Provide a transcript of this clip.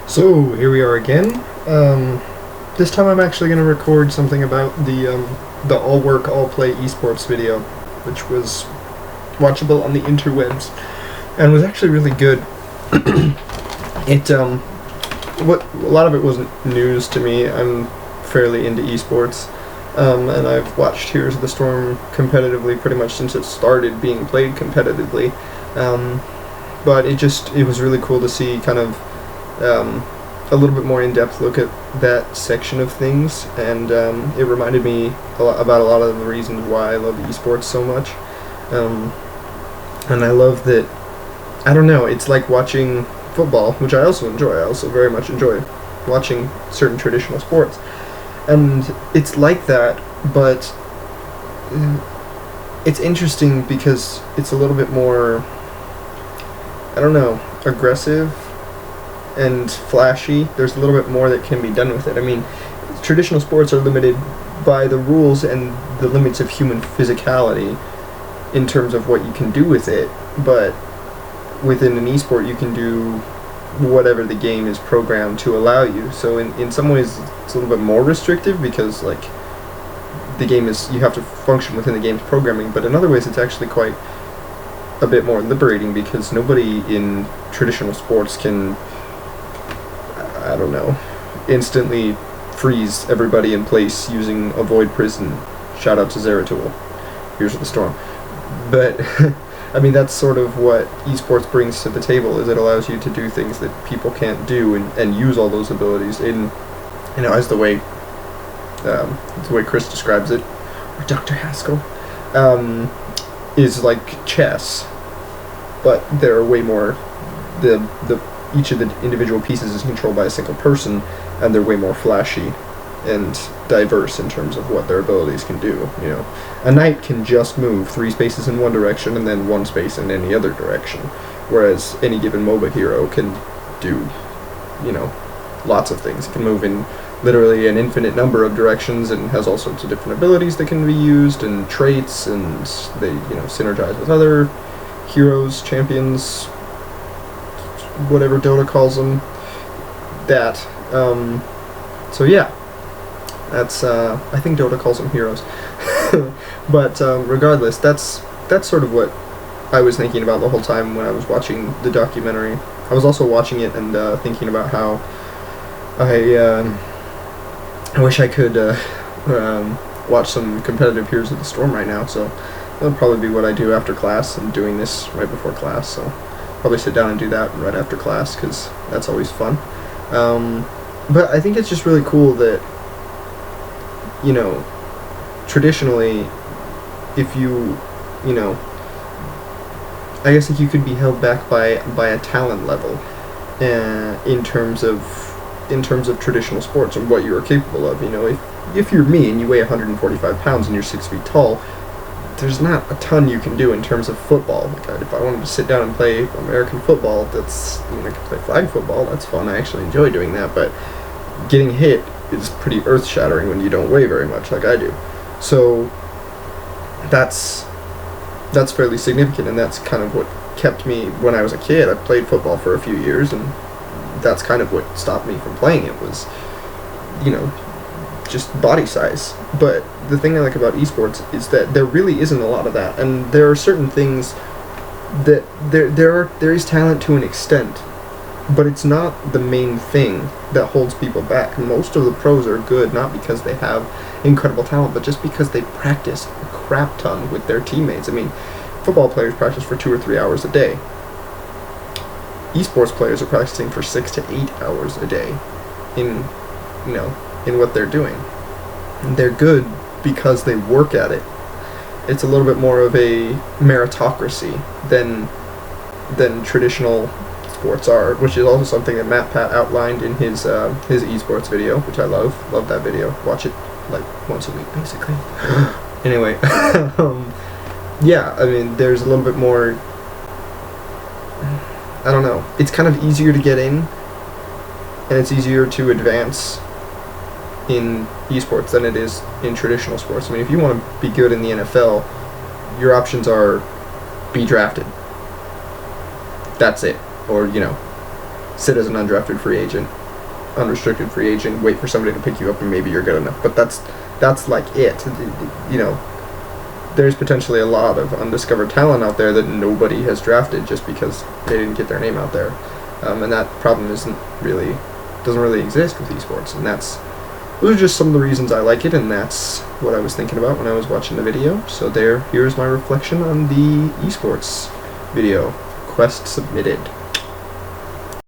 So here we are again. This time I'm actually going to record something about the all work all play esports video, which was watchable on the interwebs and was actually really good. What a lot of it wasn't news to me. I'm fairly into esports, and I've watched Heroes of the Storm competitively pretty much since it started being played competitively. But it was really cool to see kind of a little bit more in-depth look at that section of things, and it reminded me about a lot of the reasons why I love esports so much. And I love that, I don't know, it's like watching football, which I also enjoy. I also very much enjoy watching certain traditional sports. And it's like that, but it's interesting because it's a little bit more, I don't know, aggressive and flashy. There's a little bit more that can be done with it. I mean, traditional sports are limited by the rules and the limits of human physicality in terms of what you can do with it, but within an esport you can do whatever the game is programmed to allow you. So in some ways it's a little bit more restrictive because like the game is, you have to function within the game's programming, but in other ways it's actually quite a bit more liberating because nobody in traditional sports can, I don't know, instantly freeze everybody in place using Avoid Prison. Shout out to Zeratul, Heroes of the Storm. But I mean, that's sort of what esports brings to the table, is it allows you to do things that people can't do and use all those abilities in, you know, as the way Chris describes it, or Dr. Haskell, is like chess, but there are way more, each of the individual pieces is controlled by a single person, and they're way more flashy and diverse in terms of what their abilities can do. You know, a knight can just move 3 spaces in one direction and then 1 space in any other direction, whereas any given MOBA hero can do, you know, lots of things. It can move in literally an infinite number of directions and has all sorts of different abilities that can be used and traits, and they, you know, synergize with other heroes, champions, whatever Dota calls them. That so yeah, that's I think Dota calls them heroes. But regardless, that's sort of what I was thinking about the whole time when I was watching the documentary. I was also watching it and thinking about how I wish I could watch some competitive Heroes of the Storm right now, so that'll probably be what I do after class. I'm doing this right before class, so probably sit down and do that right after class, because that's always fun. But I think it's just really cool that, you know, traditionally, if you know, I guess like you could be held back by a talent level in terms of traditional sports and what you are capable of. You know, if you're me and you weigh 145 pounds and you're 6 feet tall, there's not a ton you can do in terms of football. Like, if I wanted to sit down and play American football, that's, I mean, I can play flag football, that's fun, I actually enjoy doing that, but getting hit is pretty earth-shattering when you don't weigh very much like I do. So that's fairly significant, and that's kind of what kept me when I was a kid. I played football for a few years, and that's kind of what stopped me from playing it, was, you know, just body size. But the thing I like about esports is that there really isn't a lot of that, and there are certain things that there is talent to an extent, but it's not the main thing that holds people back. Most of the pros are good not because they have incredible talent, but just because they practice a crap ton with their teammates. I mean, football players practice for 2 or 3 hours a day. Esports players are practicing for 6 to 8 hours a day in, you know, in what they're doing. And they're good because they work at it. It's a little bit more of a meritocracy than traditional sports are, which is also something that Matt Pat outlined in his esports video, which I love that video. Watch it like once a week basically. Anyway, yeah, I mean, there's a little bit more, I don't know, it's kind of easier to get in, and it's easier to advance in esports than it is in traditional sports. I mean, if you want to be good in the NFL, your options are be drafted. That's it. Or, you know, sit as an undrafted free agent, unrestricted free agent, wait for somebody to pick you up, and maybe you're good enough. But that's like it. You know, there's potentially a lot of undiscovered talent out there that nobody has drafted just because they didn't get their name out there, and that problem doesn't really exist with esports. And those are just some of the reasons I like it, and that's what I was thinking about when I was watching the video. So here's my reflection on the esports video. Quest submitted.